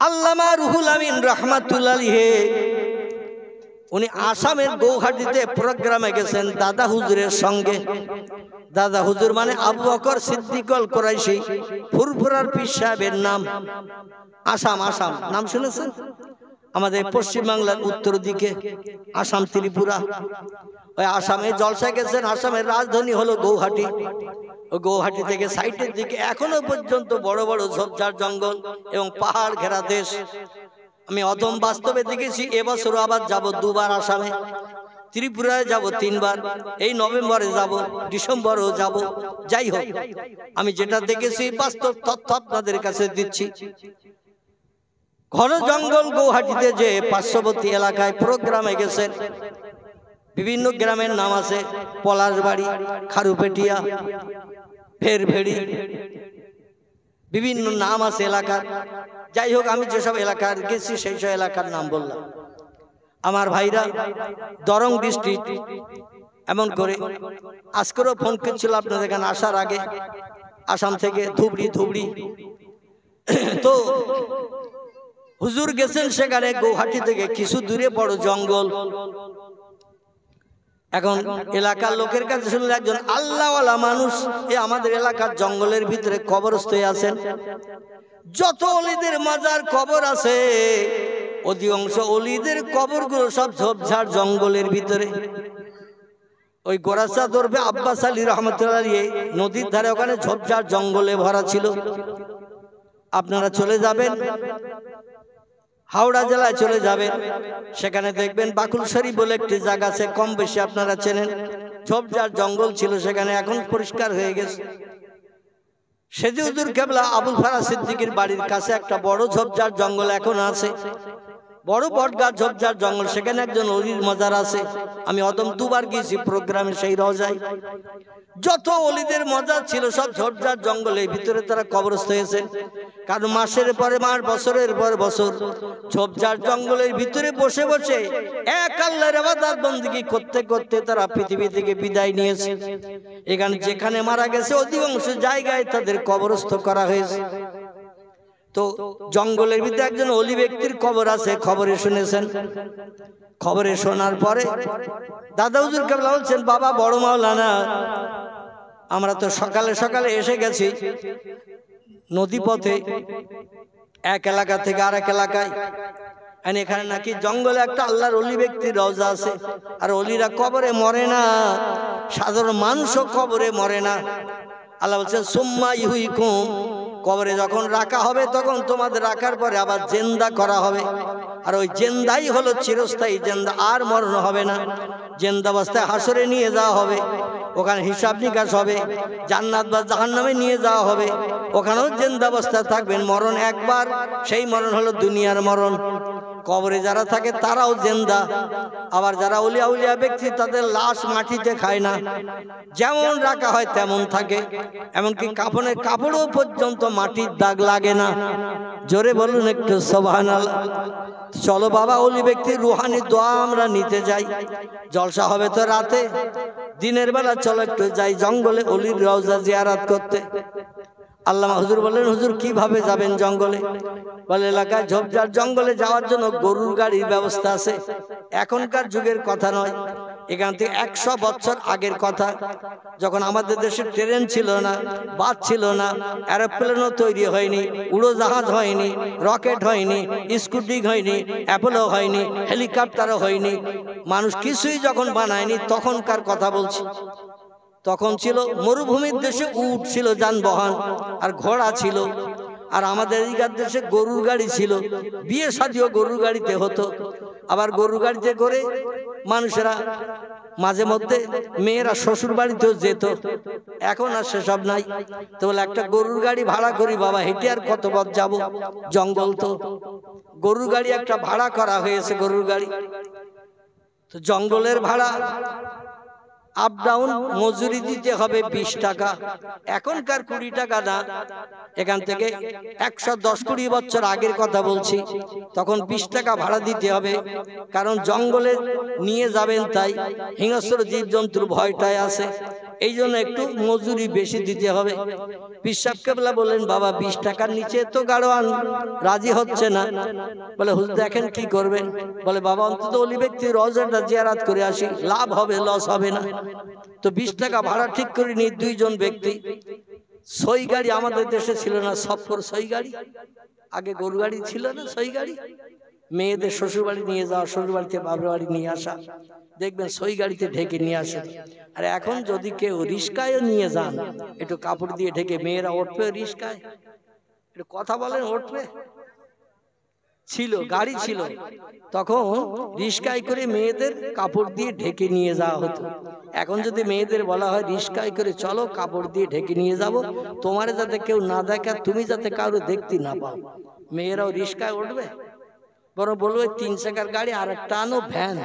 আল্লামা রুহুল আমিন রাহমাতুল্লাহ আলাইহি উনি আসামের গৌহাটিতে প্রোগ্রামে গেছেন দাদা হুজুরের সঙ্গে। দাদা হুজুর মানে আবু বকর সিদ্দিকুল কুরাইশি, ফুরফুরার পীর সাহেবের নাম। আসাম নাম শুনেছেন? আমাদের পশ্চিম বাংলার উত্তর দিকে আসাম, ত্রিপুরা। ওই আসামে জলসায় গেছেন। আসামের রাজধানী হলো গৌহাটি। ওই গৌহাটি থেকে সাইটের দিকে এখনো পর্যন্ত বড় বড় ঝোপঝাড় জঙ্গল এবং পাহাড় ঘেরা দেশ। আমি অদম বাস্তবে দেখেছি। এবছরও আবার যাব দুবার আসামে। ত্রিপুরায় যাব 3 বার, এই নভেম্বরে যাব, ডিসেম্বরেও যাব। যাই হোক, আমি যেটা দেখেছি বাস্তব তথ্য আপনাদের কাছে দিচ্ছি। ঘন জঙ্গল গৌহাটিতে যে পার্শ্ববর্তী এলাকায় প্রোগ্রামে গেছেন। বিভিন্ন গ্রামের নাম আছে, পলাশবাড়ি, খারুপেটিয়া, ফেরভেড়ি, বিভিন্ন নাম আছে এলাকার। যাই হোক, আমি যেসব এলাকার গেছি সেই সব এলাকার নাম বললাম। আমার ভাইরা দরং ডিস্ট্রিক্ট, এমন করে আজকেরও ফোন করছিল আপনাদের এখানে আসার আগে, আসাম থেকে ধুবড়ি। তো হুজুর গেছেন সেখানে গৌহাটি থেকে কিছু দূরে বড় জঙ্গল। এখন এলাকার লোকের কাছে শুনলে একজন আল্লাহওয়ালা মানুষ আমাদের এলাকার জঙ্গলের ভিতরে কবরস্থ হয়ে আছেন। যত অলিদের মাজার কবর আছে, অধিকাংশ অলিদের কবরগুলো সব ঝোপঝাড় জঙ্গলের ভিতরে। ওই গোরাসা দরবে আব্বাস আলী রহমতুল্লাহ আলাইহি নদীর ধারে ওখানে ঝোপঝাড় জঙ্গলে ভরা ছিল। আপনারা চলে যাবেন হাওড়া জেলায়, চলে যাবেন, সেখানে দেখবেন বাকুলসারি বলে একটি জায়গা আছে, কম বেশি আপনারা চেনেন। ঝোপঝাড় জঙ্গল ছিল সেখানে, এখন পরিষ্কার হয়ে গেছে। সেজি হুজুর কেবলা আবুল ফারাজ সিদ্দিকীর বাড়ির কাছে একটা বড় ঝোপঝাড় জঙ্গল এখন আছে, বড় বটগাছ ঝোপঝাড় জঙ্গল। সেখানে একজন অলির মাজার আছে। আমি অদম 2 বার গিয়েছি প্রোগ্রামে সেই রওজায়। যত অলিদের মাজার ছিল সব ঝোপঝাড় জঙ্গলের ভিতরে তারা কবরস্থ হয়েছেন। কারণ মাসের পরে মাস, বছরের পর বছর ঝোপঝাড় জঙ্গলের ভিতরে বসে বসে এক আল্লাহর ইবাদত বندگی করতে করতে তারা পৃথিবী থেকে বিদায় নিয়েছে। এখানে যেখানে মারা গেছে অধিকাংশ জায়গায় তাদের কবরস্থ করা হয়েছে। তো জঙ্গলের ভিতরে একজন অলি ব্যক্তির কবর আছে, খবরে শুনেছেন। খবরে শোনার পরে দাদা হুজুর কেবলা বলছেন, বাবা বড় মাওলানা, আমরা তো সকালে সকালে এসে গেছি নদী পথে এক এলাকা থেকে আরেক এলাকায়। এখানে নাকি জঙ্গলে একটা আল্লাহর অলি ব্যক্তির রওজা আছে। আর অলিরা কবরে মরে না, সাধারণ মানুষও কবরে মরে না। আল্লাহ বলছেন সুম্মা ইউহয়িকুম, কবরে যখন রাখা হবে তখন তোমাদের রাখার পরে আবার জিন্দা করা হবে। আর ওই জিন্দাই হলো চিরস্থায়ী জিন্দা, আর মরণ হবে না। জিন্দা অবস্থায় হাসরে নিয়ে যাওয়া হবে, ওখানে হিসাব নিকাশ হবে। জান্নাত বা জাহান্নামে নিয়ে যাওয়া হবে, ওখানেও জিন্দা অবস্থায় থাকবেন। মরণ একবার, সেই মরণ হলো দুনিয়ার মরণ। কবরে যারা থাকে তারাও জিন্দা। আবার যারা উলিয়া উলিয়া ব্যক্তি, তাদের লাশ মাটিতে খায় না, যেমন রাখা হয় তেমন থাকে। এমনকি কাফনের কাপড়ও পর্যন্ত মাটির দাগ লাগে না। জোরে বলুন একটু সুবহানাল্লাহ। চলো বাবা, অলি ব্যক্তির রুহানি দোয়া আমরা নিতে যাই। জলসা হবে তো রাতে, দিনের বেলা চলো একটু যাই জঙ্গলে অলির রওজা জিয়ারত করতে। আল্লামা হুজুর বললেন, হুজুর কিভাবে যাবেন জঙ্গলে? বলে এলাকায় ঝোপঝাড় জঙ্গলে যাওয়ার জন্য গরুর গাড়ির ব্যবস্থা আছে। এখনকার যুগের কথা নয়, এখান থেকে 100 বছর আগের কথা, যখন আমাদের দেশে ট্রেন ছিল না, বাস ছিল না, এরোপ্লেনও তৈরি হয়নি, উড়োজাহাজ হয়নি, রকেট হয়নি, স্কুটি হয়নি, অ্যাপোলো হয়নি, হেলিকপ্টারও হয়নি, মানুষ কিছুই যখন বানায়নি, তখনকার কথা বলছি। তখন ছিল মরুভূমির দেশে উট ছিল যানবাহন, আর ঘোড়া ছিল। আর আমাদের এদিকার দেশে গরুর গাড়ি ছিল, বিয়ে শাদিও গরুর গাড়িতে হতো। আবার গরুর গাড়িতে করে মানুষেরা মাঝে মধ্যে মেয়েরা শ্বশুর বাড়িতেও যেত। এখন আর সেসব নাই। তো বলে একটা গরুর গাড়ি ভাড়া করি বাবা, হেঁটে আর কত পথ যাবো, জঙ্গল তো। গরুর গাড়ি একটা ভাড়া করা হয়েছে, গরুর গাড়ি। তো জঙ্গলের ভাড়া আপ ডাউন মজুরি দিতে হবে 20 টাকা। এখনকার 20 টাকা না, এখান থেকে 110-20 বছর আগের কথা বলছি। তখন 20 টাকা ভাড়া দিতে হবে, কারণ জঙ্গলে নিয়ে যাবেন, তাই হিংস্র জীবজন্তুর ভয়টাই আছে। এই জন্য একটু মজুরি বেশি দিতে হবে। পীর সাহেব কেবলা বললেন, বাবা 20 টাকার নিচে তো গাড়োয়ান রাজি হচ্ছে না। বলে হুজুর দেখেন কি করবেন? বলে বাবা অন্তত ওলি ব্যক্তি রওজাটা জিয়ারত করে আসি, লাভ হবে, লস হবে না। তো 20 টাকা ভাড়া ঠিক করে নিয়ে 2 জন ব্যক্তি, সই গাড়ি আমাদের দেশে ছিল না, সফর সই গাড়ি, আগে গরু গাড়ি ছিল না, সই গাড়ি, মেয়েদের শ্বশুর বাড়ি নিয়ে যাওয়া, শ্বশুর বাড়িতে বাবার বাড়ি নিয়ে আসা, দেখবেন সই গাড়িতে ঢেকে নিয়ে আসে। আর এখন যদি কেউ রিস্কায় নিয়ে যান, একটু কাপড় দিয়ে ঢেকে, মেয়েরা উঠবে রিস্কায়? একটু কথা বলেন, উঠবে? ছিল, গাড়ি ছিল, তখন রিস্কায় করে মেয়েদের কাপড় দিয়ে ঢেকে নিয়ে যাওয়া হতো। এখন যদি মেয়েদের বলা হয় রিস্কায় করে চলো, কাপড় দিয়ে ঢেকে নিয়ে যাব, তোমার যাতে কেউ না দেখে, তুমি যাতে কারো দেখতে না পাও, মেয়েরাও রিস্কায় উঠবে? বরং বলবে 3 চাকার গাড়ি আর একটা আনো, ভ্যান।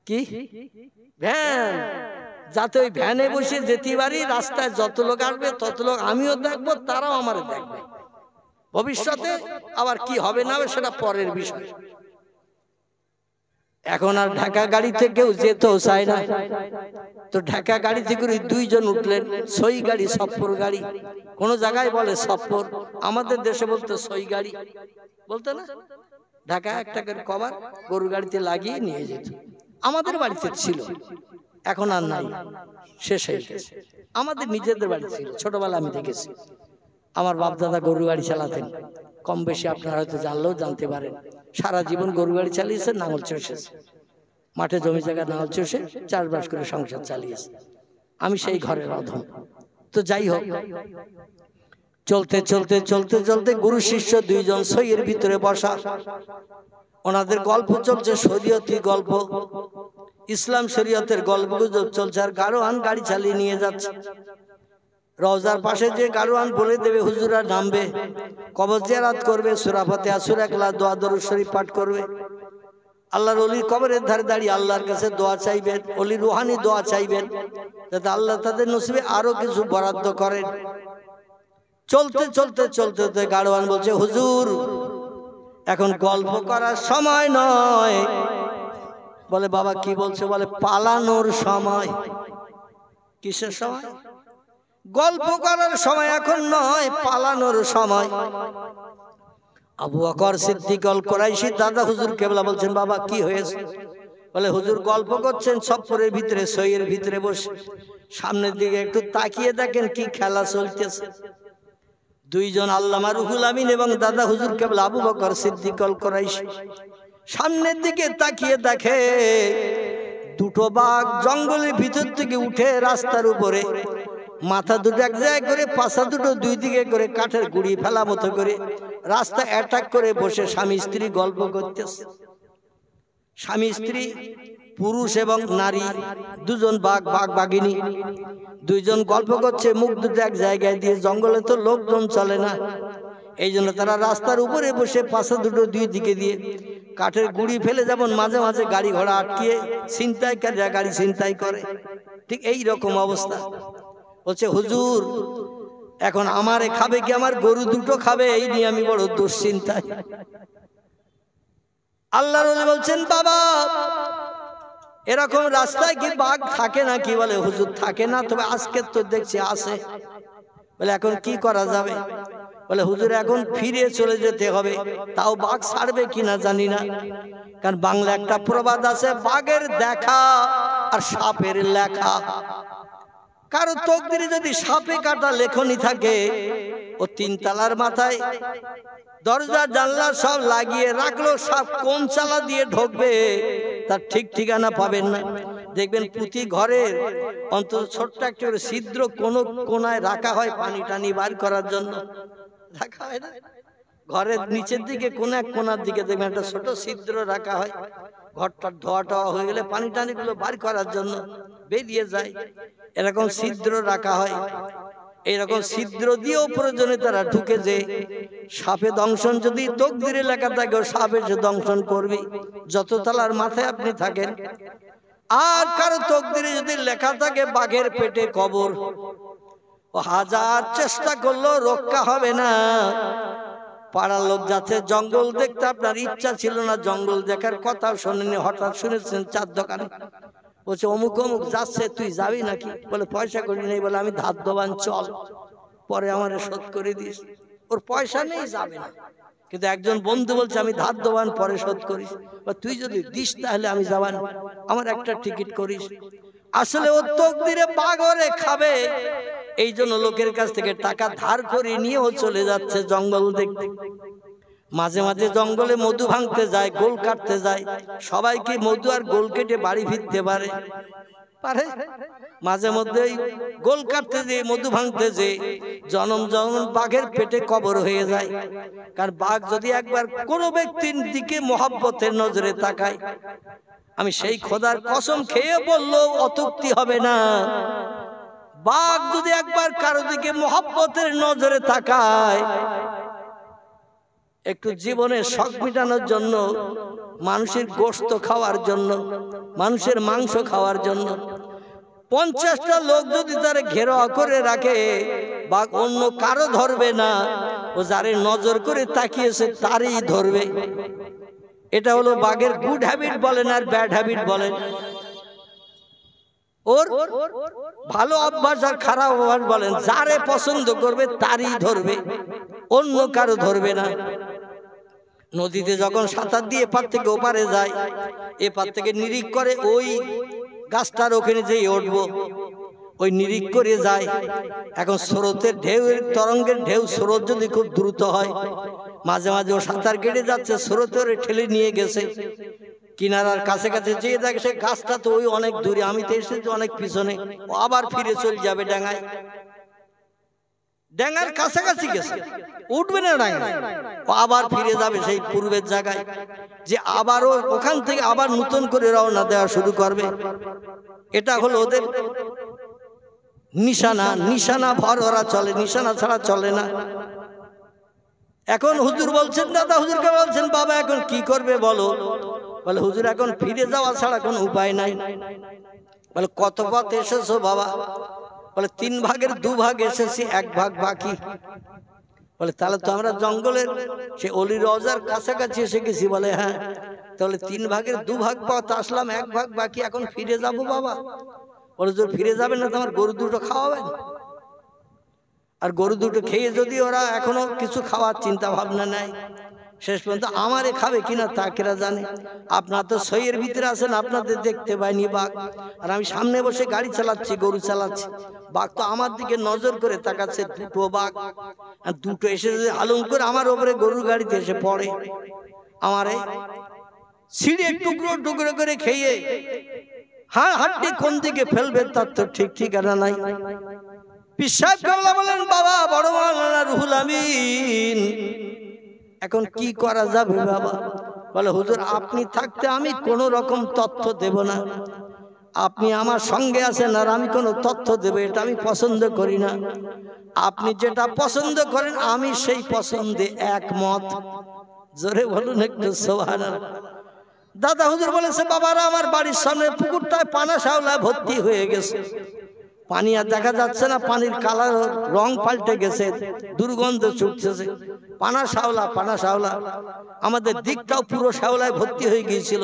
কি ভ্যান? যাতে ওই ভ্যানে বসে যেতে পারি, রাস্তায় যত লোক আসবে তত লোক আমিও দেখবো, তারাও আমারে দেখবে। ভবিষ্যতে আবার কি হবে না হবে সেটা পরের বিষয়। এখন আর ঢাকা গাড়িতে কেউ যেতেও চায় না। তো ঢাকা গাড়িতে করে 2 জন উঠলেন, সই গাড়ি, সফর গাড়ি। কোন জায়গায় বলে সফর, আমাদের দেশে বলতো সই গাড়ি, বলতো না? ঢাকা একটা করে কভার গরু গাড়িতে লাগিয়ে নিয়ে যেত। আমাদের বাড়িতে ছিল, এখন আর নাই, শেষ হয়ে গেছে। আমাদের নিজেদের বাড়ি ছিল, ছোটবেলা আমি দেখেছি। আমার বাপ দাদা গরু গাড়ি চালাতেন, কম বেশি আপনারা হয়তো জানলেও জানতে পারেন। সারা জীবন গরু গাড়ি চালিয়েছে, নাঙল চষেছে, মাঠে জমি জায়গা নাঙল চষে চাষবাস করে সংসার চালিয়েছে। আমি সেই ঘরের অধম। তো যাই হোক, চলতে চলতে চলতে চলতে গুরু শিষ্য 2 জন সইয়ের ভিতরে বসা, ওনাদের গল্প চলছে, শরীয়তি গল্প, ইসলাম শরীয়তের গল্প চলছে। আর গাড়োয়ান গাড়ি চালিয়ে নিয়ে যাচ্ছে। রওজার পাশে যে গাড়োয়ান বলে দেবে হুজুরা নামবে, কবর জিয়ারত করবে, সূরা ফাতিহা, সূরা ইখলাস, দোয়া দরুদ শরীফ পাঠ করবে। আল্লাহর ওলির কবরের ধারে দাঁড়িয়ে আল্লাহর কাছে দোয়া চাইবেন, ওলির রুহানি দোয়া চাইবেন, যাতে আল্লাহ তাদের নসিবে আরো কিছু বরাদ্দ করেন। চলতে চলতে চলতে গাড়োয়ান বলছে, হুজুর এখন গল্প করার সময় নয়। বলে বাবা কি বলছে? বলে পালানোর সময়। কিসের সময়? গল্প করার সময় এখন নয়, পালানোর সময়। আবু বকর সিদ্দিক আল কুরাইশি দাদা হুজুর কেবলা বলছেন, বাবা কি হয়েছে? বলে হুজুর গল্প করছেন সফরের ভিতরে, সইয়ের ভিতরে বসে, সামনের দিকে একটু তাকিয়ে দেখেন কি খেলা চলতেছে। 2 জন আল্লামা রুহুল আমিন এবং দাদা হুজুর কেবলা আবু বকর সিদ্দিক আল কুরাইশি সামনের দিকে তাকিয়ে দেখে 2টো বাঘ জঙ্গলের ভিতর থেকে উঠে রাস্তার উপরে, মাথা 2টো এক জায়গায় করে, পাছা 2টো 2 দিকে করে, কাঠের গুড়ি ফেলা মতো করে রাস্তা অ্যাটাক করে বসে স্বামী স্ত্রী গল্প করতেছে। স্বামী স্ত্রী, পুরুষ এবং নারী, 2 জন বাঘ, বাঘ বাঘিনী, 2 জন গল্প করছে, মুখ 2টো এক জায়গায় দিয়ে। জঙ্গলে তো লোকজন চলে না, এই জন্য তারা রাস্তার উপরে বসে পাছা 2টো 2 দিকে দিয়ে কাঠের গুড়ি ফেলে, যেমন মাঝে মাঝে গাড়ি ঘোড়া আটকিয়ে ছিনতাইকারীরা গাড়ি ছিনতাই করে, ঠিক এই রকম অবস্থা। বলছে হুজুর এখন আমারে খাবে কি, আমার গরু 2টো খাবে, এই নিয়ে আমি বড় দুশ্চিন্তায়। আল্লাহর ওলি বলছেন, বাবা এরকম রাস্তায় কি বাঘ থাকে নাকি? বলে হুজুর থাকে না, তবে আজকে তো দেখছি আছে। বলে এখন কি করা যাবে? বলে হুজুর এখন ফিরে চলে যেতে হবে, তাও বাঘ ছাড়বে কিনা জানি না। কারণ বাংলা একটা প্রবাদ আছে, বাঘের দেখা আর সাপের লেখা। কারো তকদিরে যদি সাপে কাটা লেখনি থাকে, ও 3 তলার মাথায় দরজা জানলা সব লাগিয়ে রাখলো, সাপ কোন চালা দিয়ে ঢুকবে তার ঠিক ঠিকানা পাবেন না। দেখবেন প্রতি ঘরের অন্তত ছোট্ট একটা ছিদ্র কোন কোনায় রাখা হয়, পানি টানি বার করার জন্য রাখা হয় না? ঘরের নিচের দিকে কোন এক কোনার দিকে দেখবেন একটা ছোট ছিদ্র রাখা হয়, ঘরটা ধোয়া টোয়া হয়ে গেলে পানি টানি গুলো বার করার জন্য বেরিয়ে যায়, এরকম ছিদ্র রাখা হয়। এইরকম ছিদ্র দিয়েও প্রয়োজনে তারা ঢুকে, যে সাপে দংশন যদি তকদিরে লেখা থাকে, সাপে সে দংশন করবে যত তলার মাথায় আপনি থাকেন। আর কারো তকদিরে যদি লেখা থাকে বাঘের পেটে কবর, ও হাজার চেষ্টা করলেও রক্ষা হবে না। পাড়ার লোক যাচ্ছে জঙ্গল দেখতে, আপনার ইচ্ছা ছিল না, জঙ্গল দেখার কথাও শোনেনি, হঠাৎ শুনেছেন 4 দোকানে বলছে অমুক অমুক যাচ্ছে, তুই যাবি নাকি? বলে পয়সা করি নেই। বলে আমি ধার দেবান, চল, পরে আমার শোধ করে দিস। ওর পয়সা নেই, যাবে না, কিন্তু একজন বন্ধু বলছে আমি ধার দেবান, পরে শোধ করিস। তুই যদি দিস তাহলে আমি যাবান, আমার একটা টিকিট করিস। আসলে ও তকদিরে বাগরে খাবে, এই জন্য লোকের কাছ থেকে টাকা ধার করে নিয়েও চলে যাচ্ছে জঙ্গল দেখতে। মাঝে মাঝে জঙ্গলে মধু ভাঙতে যায়, গোল কাটতে যায়। সবাইকে মধু আর গোল কেটে বাড়ি ফিরতে পারে? মাঝে মধ্যে গোল কাটতে যে মধু ভাঙতে যে জনম জনম বাঘের পেটে কবর হয়ে যায়। কারণ বাঘ যদি একবার কোনো ব্যক্তির দিকে মহব্বতের নজরে তাকায়, আমি সেই খোদার কসম খেয়ে বললেও অত্যুক্তি হবে না, বাঘ যদি একবার কারো দিকে মহব্বতের নজরে তাকায়, একটু জীবনের শখ মেটানোর জন্য, মানুষের গোশত খাওয়ার জন্য, মানুষের মাংস খাওয়ার জন্য 50টা লোক যদি তারে ঘেরাও করে রাখে, বাঘ অন্য কারো ধরবে না, ও যারে নজর করে তাকিয়েছে তারই ধরবে। এটা হলো বাঘের গুড হ্যাবিট বলেন আর ব্যাড হ্যাবিট বলেন। ওর ভালো অভ্যাস আর খারাপ অভ্যাস বলেন, যারে পছন্দ করবে তারই ধরবে, অন্য কারো ধরবে না। নদীতে যখন সাঁতার দিয়ে এপার থেকে ওপারে যায়, এপার থেকে নিরিখ করে ওই গাছটার ওখানে যেই উঠবো, ওই নিরিখ করে যায়। এখন স্রোতের ঢেউ, তরঙ্গের ঢেউ, স্রোত যদি খুব দ্রুত হয়, মাঝে মাঝে ও সাঁতার কেটে যাচ্ছে, স্রোতের ঠেলে নিয়ে গেছে কিনারার কাছে কাছে, যেয়ে দেখে সে গাছটা তো ওই অনেক দূরে, আমি তো এসেছি অনেক পিছনে, ও আবার ফিরে চলে যাবে ডাঙায়। ডাঙার কাছাকাছি গেছে, উঠবে না ডাঙায়, ও আবার ফিরে যাবে সেই পূর্বের জায়গায়, যে আবারও ওখান থেকে আবার নতুন করে রওনা দেওয়া শুরু করবে। এটা হলো ওদের নিশানা। নিশানা ভর ওরা চলে, নিশানা ছাড়া চলে না। এখন হুজুর বলছেন, দাদা হুজুরকে বলছেন, বাবা এখন কি করবে বলো? বলে হুজুর এখন ফিরে যাওয়া ছাড়া কোনো উপায় নাই। বলে কত পথ এসেছো বাবা? বলে 3 ভাগের 2 ভাগ এসেছি, 1 ভাগ বাকি। বলে তাহলে তো আমরা জঙ্গলের সে অলি রওজার কাছাকাছি এসে গেছি। বলে হ্যাঁ। তাহলে 3 ভাগের 2 ভাগ পথ আসলাম, 1 ভাগ বাকি, এখন ফিরে যাবো বাবা? বলে যদি ফিরে যাবেন না, তোমার গরু দুটো খাওয়াবেন, আর গরু দুটো খেয়ে যদি ওরা এখনো কিছু খাওয়ার চিন্তা ভাবনা নেয়, শেষ পর্যন্ত আমারে খাবে কিনা তা কেরা জানে। আপনার তো সইয়ের ভিতরে আছেন, আপনাদের দেখতে পাইনি বাঘ, আর আমি সামনে বসে গাড়ি চালাচ্ছি, গরু চালাচ্ছি, বাঘ তো আমার দিকে নজর করে তাকাচ্ছে। 2টো বাঘ, আর 2টো এসে যদি হালুম করে আমার ওপরে গরুর গাড়িতে এসে পড়ে, আমারে ছিঁড়ে টুকরো টুকরো করে খেয়ে হাড্ডি কোন দিকে ফেলবে তার তো ঠিক ঠিকানা নাই। বিশ্বাস করলা বলেন, বাবা বড় মাওলানা রুহুল আমিন এখন কি করা যাবে বাবা? বলে হুজুর আপনি থাকতে আমি কোনো রকম তথ্য দেব না, আপনি আমার সঙ্গে আছেন আর আমি কোনো তথ্য দেব এটা আমি পছন্দ করি না। আপনি যেটা পছন্দ করেন আমি সেই পছন্দে একমত। জোরে বলুন একটু সুবহানাল্লাহ। দাদা হুজুর বলেছে, বাবারা আমার বাড়ির সামনে পুকুরটায় পানা শ্যাওলা ভর্তি হয়ে গেছে, পানি আর দেখা যাচ্ছে না, পানির কালার রং পাল্টে গেছে, দুর্গন্ধ ছুটছে, পানা শ্যাওলা পানা শ্যাওলা। আমাদের দিকটাও পুরো শ্যাওলায় ভর্তি হয়ে গিয়েছিল,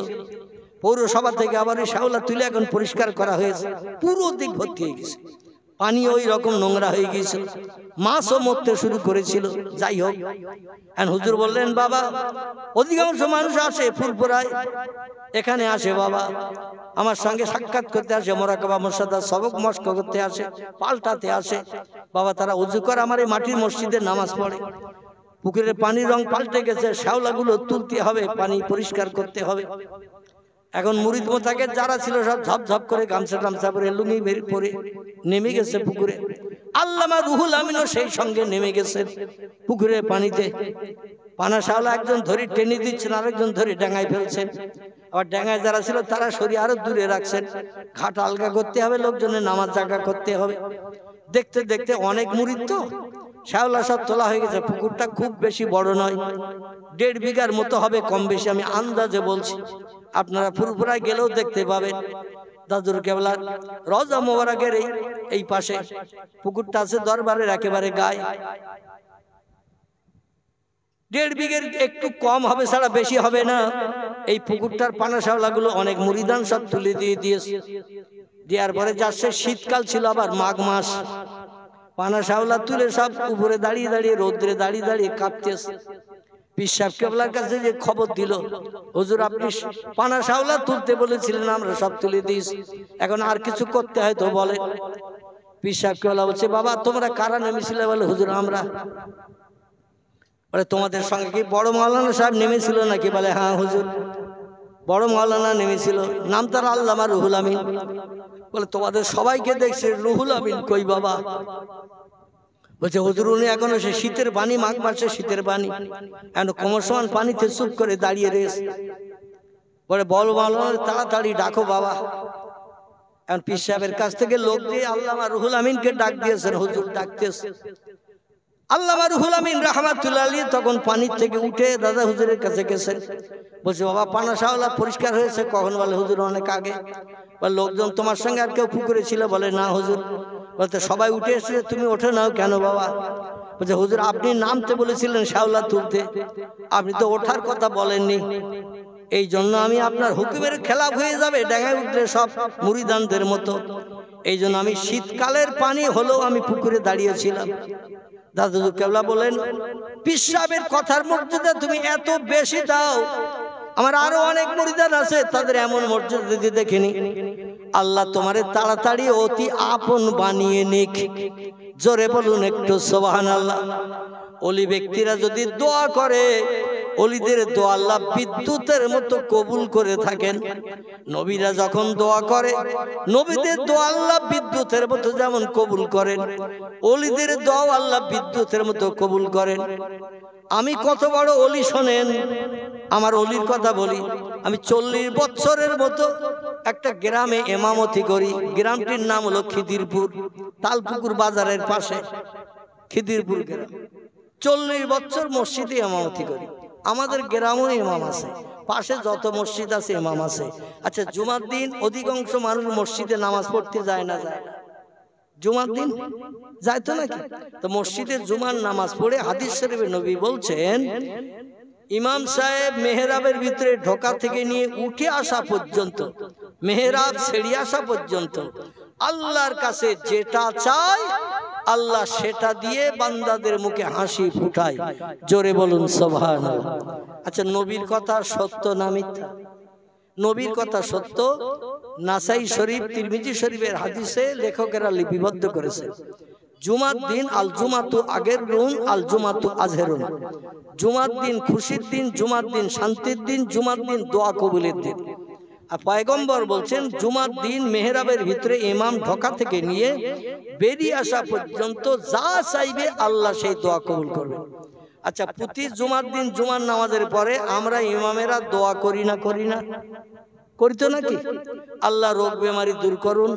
পৌরসভা থেকে আবার ওই শ্যাওলা তুলে এখন পরিষ্কার করা হয়েছে, পুরো দিক ভর্তি হয়ে গেছে, পানি ওই রকম নোংরা হয়ে গিয়েছিল, মাছও মরতে শুরু করেছিল। যাই হোক, হুজুর বললেন, বাবা অধিকাংশ মানুষ আসে ফুরফুরায়, এখানে আসে বাবা আমার সঙ্গে সাক্ষাৎ করতে আসে, মোরাকাবা মুর্শিদা সবক মস্ক করতে আসে, পাল্টাতে আসে বাবা, তারা উজু করে আমার এই মাটির মসজিদে নামাজ পড়ে। পুকুরের পানির রং পাল্টে গেছে, শ্যাওলাগুলো তুলতে হবে, পানি পরিষ্কার করতে হবে। এখন মুরিদ মোতাকে যারা ছিল সব ঝপঝপ করে গামছা টামছা পরে লুঙ্গি মেরে পরে নেমে গেছে পুকুরে। আল্লামা রুহুল আমিনও সেই সঙ্গে নেমে গেছে পুকুরের পানিতে। পানা শ্যাওলা একজন ধরে টেনে দিচ্ছেন, আরেকজন ধরে ডাঙায় ফেলছেন, আবার ডাঙায় যারা ছিল তারা সরিয়ে আরো দূরে রাখছেন। ঘাট আলগা করতে হবে, লোকজনের নামাজ জায়গা করতে হবে। দেখতে দেখতে অনেক মুরিদ তো শ্যাওলা সব তোলা হয়ে গেছে। পুকুরটা খুব বেশি বড় নয়, 1.5 বিঘার মতো হবে কম বেশি, আমি আন্দাজে বলছি, আপনারা ফুরফুরায় গেলেও দেখতে পাবেন। দাদুর কেবলার রওজা মোবারকের এই পাশে পুকুরটা আছে, দরবারের একেবারে গায়ে। 1.5 বিঘের একটু কম হবে, ছাড়া বেশি হবে না। এই পুকুরটার পানা শ্যাওলাগুলো অনেক মুরিদান সব তুলে দিয়ে দিয়েছে। দেওয়ার পরে যাচ্ছে শীতকাল ছিল, আবার মাঘ মাস, পানা শাওলা তুলে সব উপরে দাঁড়িয়ে দাঁড়িয়ে রোদ্রে দাঁড়িয়ে দাঁড়িয়ে কাঁপতেছে। পীর সাহেব কেবলার কাছে যে খবর দিল, হুজুর আপনি পানা শাওলা তুলতে বলেছিলেন, আমরা সব তুলে দিয়েছি, এখন আর কিছু করতে হয় তো বলে। পীর সাহেব কেবলা বলছে, বাবা তোমরা কারা নেমেছিলে? বলে হুজুর আমরা। বলে তোমাদের সঙ্গে কি বড় মাওলানা সাহেব নেমেছিল নাকি? বলে হ্যাঁ হুজুর, বড় মাওলানা নেমেছিল, নাম তার আল্লামা রুহুল আমিন। বলে তোমাদের সবাইকে দেখছে, রুহুল আমিন কই বাবা? বলছে হুজুর উনি এখনো সে শীতের পানি, মাঘ মাসে শীতের পানি, এখন কমসমান পানিতে চুপ করে দাঁড়িয়ে রয়েছে। বলে বল মাওলানা তাড়াতাড়ি ডাকো বাবা। এখন পীর সাহেবের কাছ থেকে লোক দিয়ে আল্লামা রুহুল আমিনকে ডাক দিয়েছেন, হুজুর ডাকতেছে। আল্লামা রুহুল আমিন রাহমাতুল্লাহ আলাইহি তখন পানির থেকে উঠে দাদা হুজুরের কাছে গেছেন। বলছে বাবা পানা শাওলা পরিষ্কার হয়েছে কখন? বলে হুজুর অনেক আগে। বলে লোকজন তোমার সঙ্গে আর কেউ পুকুরে ছিল? বলে না হুজুর। বলতে সবাই উঠে এসেছে, তুমি ওঠে নাও কেন বাবা? বলছে হুজুর আপনি নামতে বলেছিলেন শাওলা তুলতে, আপনি তো ওঠার কথা বলেননি, এই জন্য আমি আপনার হুকুমের খেলাফ হয়ে যাবে ডাঙায় উঠলে সব মুরিদানদের মতো, এই জন্য আমি শীতকালের পানি হলেও আমি পুকুরে দাঁড়িয়েছিলাম। দাদু কেবলা বলেন, পীর সাহেবের কথার মর্যাদা তুমি এত বেশি দাও, আমার আরো অনেক মুরিদান আছে তাদের এমন মর্যাদা দেখিনি। আল্লাহ তোমারে তাড়াতাড়ি অতি আপন বানিয়ে নিক। জোরে বলুন একটু সুবহানাল্লাহ। ওলি ব্যক্তিরা যদি দোয়া করে, ওলিদের দোয়া আল্লাহ বিদ্যুতের মতো কবুল করে থাকেন। নবীরা যখন দোয়া করে, নবীদের দোয়া আল্লাহ বিদ্যুতের মতো যেমন কবুল করেন, ওলিদের দোয়া আল্লাহ বিদ্যুতের মতো কবুল করেন। আমি কত বড় ওলি শোনেন, আমার ওলির কথা বলি। আমি 40 বছরের মতো একটা গ্রামে ইমামতি করি। গ্রামটির নাম হলো খিদিরপুর, তালপুকুর বাজারের পাশে খিদিরপুর গ্রাম। 40 বছর মসজিদে ইমামতি করি। আমাদের গ্রামেও ইমাম আছে, পাশে যত মসজিদ আছে ইমাম আছে। আচ্ছা জুমার দিন অধিকাংশ মানুষ মসজিদে নামাজ পড়তে যায় না? যায় না? জুমার দিন যায় তো নাকি? তো মসজিদে জুমার নামাজ পড়ে হাদিস শরীফে নবী বলছেন, ইমাম সাহেব মেহরাবের ভিতরে ঢোকা থেকে নিয়ে উঠে আসা পর্যন্ত, মেহরাব ছেড়ে আসা পর্যন্ত আল্লাহর কাছে যেটা চায় আল্লাহ সেটা দিয়ে বান্দাদের মুখে হাসি ফুটায়। জোরে বলুন সুবহানাল্লাহ। আচ্ছা নবীর কথা সত্য না মিথ্যা? নবীর কথা সত্য। নাসাই শরীফ, তিরমিজি শরীফের হাদিসে লেখকেরা লিপিবদ্ধ করেছে, জুমার দিন আল জুমাতু আগের রুন আল জুমাতু আজহেরুন। জুমার দিন খুশির দিন, জুমার দিন শান্তির দিন, জুমার দিন দোয়া কবুলের দিন। আর পয়গম্বর বলছেন জুমার দিন মেহরাবের ভিতরে ইমাম ঢোকা থেকে নিয়ে বেরিয়ে আসা পর্যন্ত যা চাইবে আল্লাহ সেই দোয়া কবুল করবে। আচ্ছা প্রতি জুমার দিন জুমার নামাজের পরে আমরা ইমামেরা দোয়া করি না? করি না? করি তো নাকি? আল্লাহ রোগ বেমারি দূর করুন,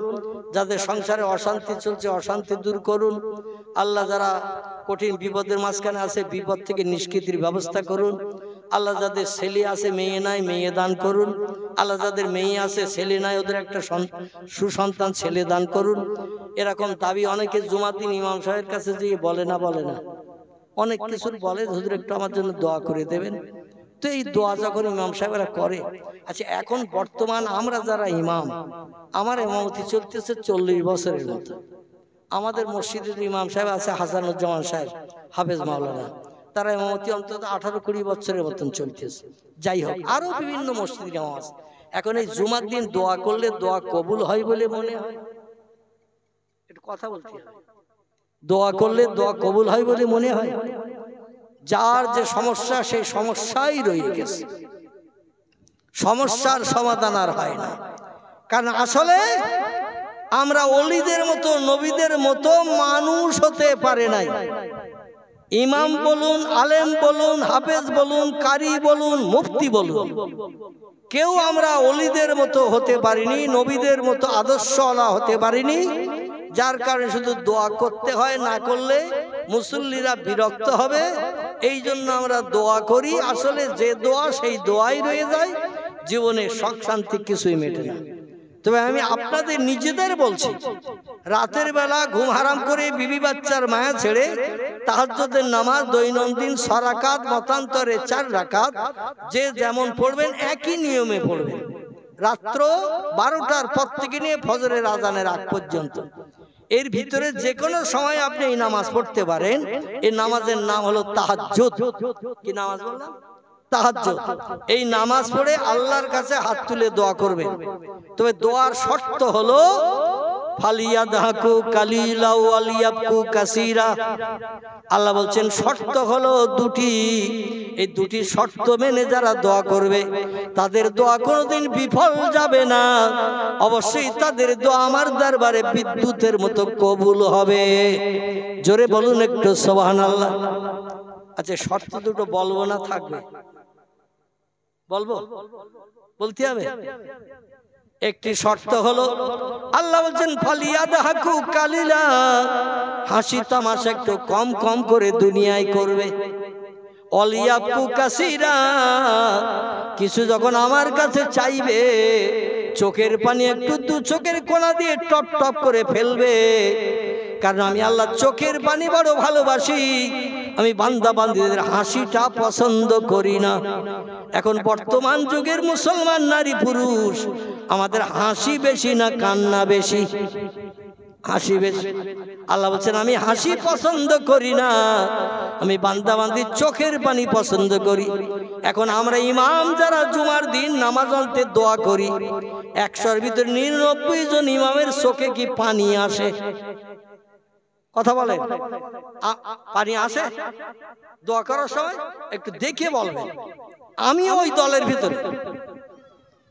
যাদের সংসারে অশান্তি চলছে অশান্তি দূর করুন, আল্লাহ যারা কঠিন বিপদের মাঝখানে আছে বিপদ থেকে নিষ্কৃতির ব্যবস্থা করুন, আল্লাহ যাদের ছেলে আছে মেয়ে নাই মেয়ে দান করুন, আল্লাহ যাদের মেয়ে আছে ছেলে নাই ওদের একটা সুসন্তান ছেলে দান করুন। এরকম দাবি অনেকে জুমার দিন ইমাম সাহেবের কাছে গিয়ে বলে না? বলে না? অনেক কিছুর বলে, হুজুর একটু আমার জন্য দোয়া করে দেবেন। তো এই দোয়া যখন ইমাম সাহেবরা করে, আচ্ছা এখন বর্তমান আমরা যারা ইমাম, আমার ইমামতি চলতেছে 40 বছরের মতো। আমাদের মসজিদের ইমাম সাহেব আছে হাসানুজ্জামান সাহেব, হাফেজ মাওলানা, তারা ইমামতি অন্তত 18-20 বছরের মতন চলতেছে। যাই হোক আরো বিভিন্ন মসজিদের ইমাম আছে। এখন এই জুমার দিন দোয়া করলে দোয়া কবুল হয় বলে মনে হয়? একটু কথা বলতে হবে। দোয়া করলে দোয়া কবুল হয় বলে মনে হয়? যার যে সমস্যা সেই সমস্যাই রয়ে গেছে, সমস্যার সমাধান আর হয় না। কারণ আসলে আমরা ওলিদের মতো নবীদের মতো মানুষ হতে পারে নাই। ইমাম বলুন, আলেম বলুন, হাফেজ বলুন, কারি বলুন, মুফতি বলুন, কেউ আমরা ওলিদের মতো হতে পারিনি, নবীদের মতো আদর্শওয়ালা হতে পারিনি। যার কারণে শুধু দোয়া করতে হয়, না করলে মুসল্লিরা বিরক্ত হবে। এই জন্য আমরা দোয়া করি, আসলে যে দোয়া সেই দোয়াই রয়ে যায়, জীবনে সুখ শান্তি কিছুই মেটে না। তবে আমি আপনাদের নিজেদের বলছি, রাতের বেলা ঘুম হারাম করে বিবি বাচ্চার মায়া ছেড়ে তাহাজ্জুদের নামাজ দৈনন্দিন 6 রাকাত, মতান্তরে 4 রাকাত, যে যেমন পড়বেন একই নিয়মে পড়বেন। রাত্র 12টার পর থেকে নিয়ে ফজরের আজানের আগ পর্যন্ত, এর ভিতরে যে কোনো সময় আপনি এই নামাজ পড়তে পারেন। এই নামাজের নাম হলো তাহাজ্জুদ। কি নামাজ বললাম? তাহাজ্জুদ। এই নামাজ পড়ে আল্লাহর কাছে হাত তুলে দোয়া করবেন। তবে দোয়ার শর্ত হলো ফালিয়াদহাকু কালিলা ওয়ালিয়াবকু কাসীরা। আল্লাহ বলছেন শর্ত হলো দুটি। এই দুটি শর্ত মেনে যারা দোয়া করবে তাদের দোয়া কোনোদিন বিফল যাবে না। অবশ্যই তাদের দোয়া আমার দরবারে বিদ্যুতের মতো কবুল হবে। জোরে বলুন একটু সুবহানাল্লাহ। আচ্ছা, শর্ত দুটো বলবো না থাকবে? বলবো? বলতে হবে। একটি শর্ত হলো আল্লাহ বলছেন ফালিয়াদহাকু কালিলা, হাসি তামাশা একটু কম কম করে দুনিয়ায় করবে। ওয়ালিয়াবকু কাসীরা, কিছু যখন আমার কাছে চাইবে চোখের পানি একটু দু চোখের কোনা দিয়ে টপ টপ করে ফেলবে। কারণ আমি আল্লাহ চোখের পানি বড় ভালোবাসি, আমি বান্দা বান্দীদের হাসিটা পছন্দ করি না। এখন বর্তমান যুগের মুসলমান নারী পুরুষ আমাদের হাসি বেশি না কান্না বেশি? হাসি বেশি। আল্লাহ বলছেন আমি হাসি পছন্দ করি না, আমি বান্দা বান্দির চোখের পানি পছন্দ করি। এখন আমরা ইমাম যারা জুমার দিন নামাজ আনতে দোয়া করি, 100-র ভিতরে 99 জন ইমামের চোখে কি পানি আসে? কথা বলেন, পানি আসে? দোয়া করার সময় একটু দেখে বলবেন। আমি ওই দলের ভিতরে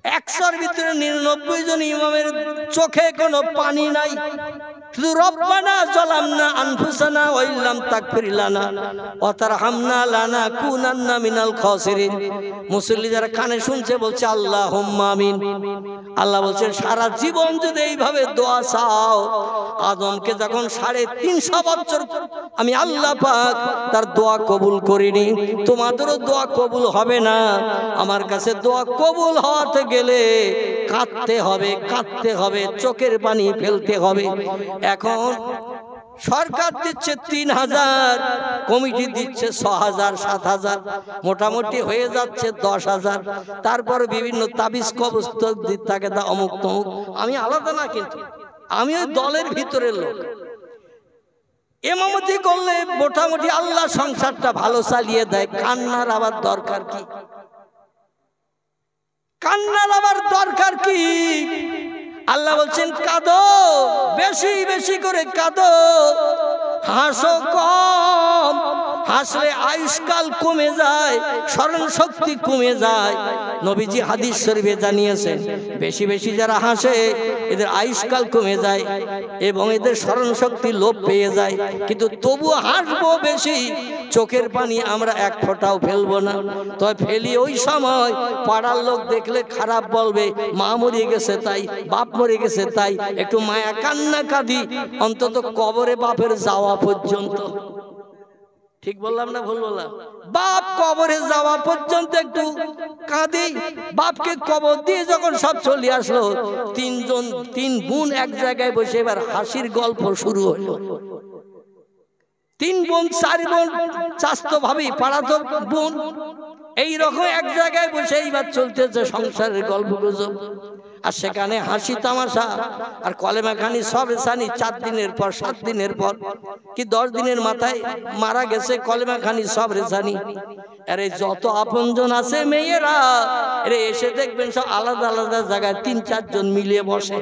100-র ভিতরে 99 জন ইমামের চোখে কোনো পানি নাই। শুধু রব্বানা যালামনা আনফুসানা ওয়া ইল্লাম তাগফির লানা ওয়া তারহামনা লানাকুনান্না মিনাল খাসিরিন। মুসল্লি যারা কানে শুনছে বলছে আল্লাহুম্মা আমিন। আল্লাহ বলছেন সারা জীবন যদি এইভাবে দোয়া চাও, আদমকে যখন 350 বছর আমি আল্লাহ পাক তার দোয়া কবুল করিনি, তোমাদেরও দোয়া কবুল হবে না। আমার কাছে দোয়া কবুল হওয়াতে গেলে কাঁদতে হবে, কাঁদতে হবে, চোখের পানি ফেলতে হবে। এখন সরকার দিচ্ছে 3000, কমিটি দিচ্ছে 6000 7000, মোটামুটি হয়ে যাচ্ছে 10000। তারপর বিভিন্ন তাবিজ কবজ দিতে থাকে, তা অমুক তমুক। আমি আলাদা না, কিন্তু আমি ওই দলের ভিতরের লোক। ইমামতি করলে মোটামুটি আল্লাহ সংসারটা ভালো চালিয়ে দেয়। কান্নার আবার দরকার কি? কান্নার আবার দরকার কি? আল্লাহ বলছেন কাঁদো, বেশি বেশি করে কাঁদো, হাসো কম। হাসলে আয়ুষ্কাল কমে যায়, স্মরণ শক্তি কমে যায়। নবীজি হাদিস শরীফে জানিয়েছেন বেশি বেশি যারা হাসে এদের আয়ুষ্কাল কমে যায় এবং এদের স্মরণ শক্তি লোপ পেয়ে যায়। কিন্তু তবু হাসবো বেশি, চোখের পানি আমরা এক ফোঁটাও ফেলবো না। তবে ফেলি ওই সময় পাড়ার লোক দেখলে খারাপ বলবে, মা মরে গেছে তাই, বাপ মরে গেছে তাই একটু মায়া কান্না কাঁদি, অন্তত কবরে বাপের যাওয়া পর্যন্ত। ঠিক বললাম না ভুল বললাম? বাপ কবরে যাওয়া পর্যন্ত একটু কাঁদি। বাপকে কবর দিয়ে যখন সব চলে আসলো, 3 বোন এক জায়গায় বসে এবার হাসির গল্প শুরু হলো। 3 বোন 4 বোন চাস্তো ভাবি পাড়াতো বোন এইরকম এক জায়গায় বসে এইবার চলতেছে সংসারের গল্প গুজব। আর সেখানে হাসি তামাশা আর কলেমা খানি সব রেসানি। 4 দিনের পর 7 দিনের পর কি 10 দিনের মাথায় মারা গেছে, কলেমা খানি সব রেসানি। আরে যত আপনজন আছে মেয়েরা এরে এসে দেখবেন সব আলাদা আলাদা জায়গায় 3-4 জন মিলিয়ে বসে।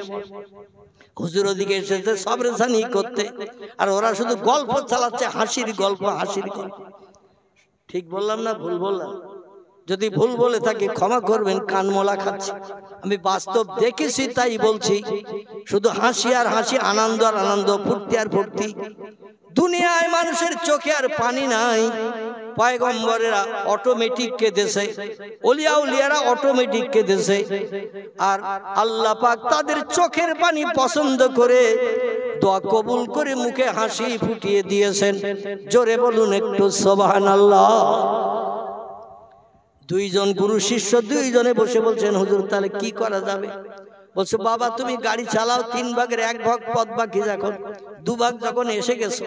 হুজুর ওদিকে এসেছে সব রেসানি করতে, আর ওরা শুধু গল্প চালাচ্ছে, হাসির গল্প, হাসির গল্প। ঠিক বললাম না ভুল বললাম? যদি ভুল বলে থাকি ক্ষমা করবেন, কানমলা খাচ্ছি। আমি বাস্তব দেখেছি তাই বলছি। শুধু হাসি আর হাসি, আনন্দ আর আনন্দ, ফুর্তি আর ফুর্তি। দুনিয়ায় মানুষের চোখে আর পানি নাই। পয়গম্বরেরা অটোমেটিক কেঁদেছে, ওলিয়া উলিয়ারা অটোমেটিক কেঁদেছে, আর আল্লাহ পাক তাদের চোখের পানি পছন্দ করে দোয়া কবুল করে মুখে হাসি ফুটিয়ে দিয়েছেন। জোরে বলুন একটু সুবহানাল্লাহ। 2 জন গুরু শিষ্য 2 জনে বসে বলছেন হুজুর তাহলে কি করা যাবে? বলছে বাবা তুমি গাড়ি চালাও, 3 ভাগের 1 ভাগ পথ বাকি, যখন 2 ভাগ যখন এসে গেছো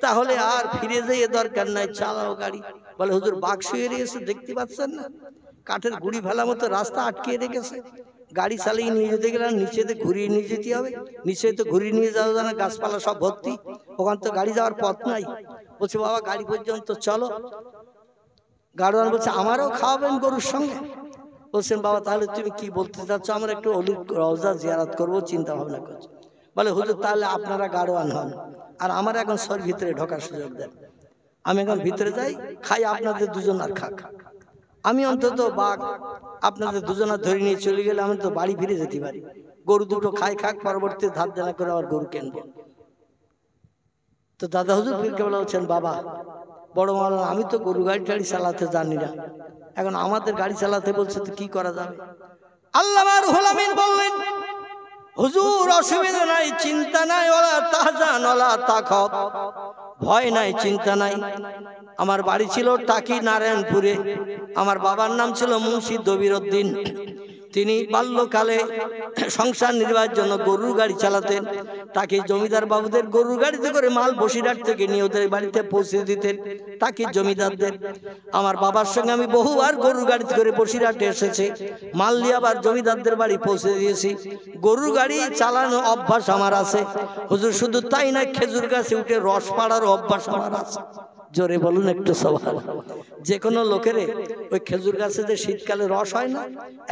তাহলে আর ফিরে যেয়ে দরকার নাই, চালাও গাড়ি। বলে হুজুর বাঘ শুয়ে রয়েছে দেখতে পাচ্ছেন না, কাঠের গুড়ি ফেলা মতো রাস্তা আটকিয়ে রেখেছে, গাড়ি চালিয়ে নিয়ে যেতে গেলে নিচেতে ঘুরিয়ে নিয়ে যেতে হবে, নিচে তো ঘুরিয়ে নিয়ে যাওয়া যায় না, গাছপালা সব ভর্তি, ওখান তো গাড়ি যাওয়ার পথ নাই। বলছে বাবা গাড়ি পর্যন্ত চলো। গাড়োয়ান বলছে আমারও খাওয়াবেন গরুর সঙ্গে? বলছেন বাবা তাহলে তুমি কি বলতে চাচ্ছ? আমরা একটু অলির রওজা জিয়ারত করবো চিন্তা ভাবনা করছি। বলে হুজুর তাহলে আপনারা গাড়োয়ান হন, আর আমার এখন শহর ভিতরে ঢোকার সুযোগ দেন, আমি এখন ভিতরে যাই, খাই, আপনাদের দুজন আর খাক। আমি অন্তত বাঘ আপনাদের দুজনা ধরে নিয়ে চলে গেলে আমি তো বাড়ি ফিরে যেতে পারি, গরু দুটো খাই খাক, পরবর্তী ধার দেনা করে আবার গরু কিনবো। তো দাদা হুজুর পীর কেবলা বলছেন বাবা বড় মাওলানা আমি তো গরু গাড়ি টাড়ি চালাতে জানি না, এখন আমাদের গাড়ি চালাতে বলছে তো কি করা যাবে? আল্লামা রুহুল আমিন বললেন হুজুর অসুবিধা নাই, চিন্তা নাই, ওলা তাহজান ওলা তাখাফ, ভয় নাই, চিন্তা নাই। আমার বাড়ি ছিল টাকি নারায়ণপুরে, আমার বাবার নাম ছিল মুন্সি দবিরউদ্দিন। তিনি বাল্যকালে সংসার নির্বাহের জন্য গরুর গাড়ি চালাতেন। তাকে জমিদার বাবুদের গরুর গাড়িতে করে মাল বসিরহাট থেকে নিয়ে ওদের বাড়িতে পৌঁছে দিতেন, তাকে জমিদারদের। আমার বাবার সঙ্গে আমি বহুবার গরুর গাড়িতে করে বসিরহাটে এসেছি, মাল নিয়ে আবার জমিদারদের বাড়ি পৌঁছে দিয়েছি। গরুর গাড়ি চালানো অভ্যাস আমার আছে হুজুর, শুধু তাই না খেজুর গাছে উঠে রস পাড়ার অভ্যাস আমার আছে। জোরে বলুন একটু সবাই। যে কোনো লোকেরে ওই খেজুর গাছে যে শীতকালে রস হয় না,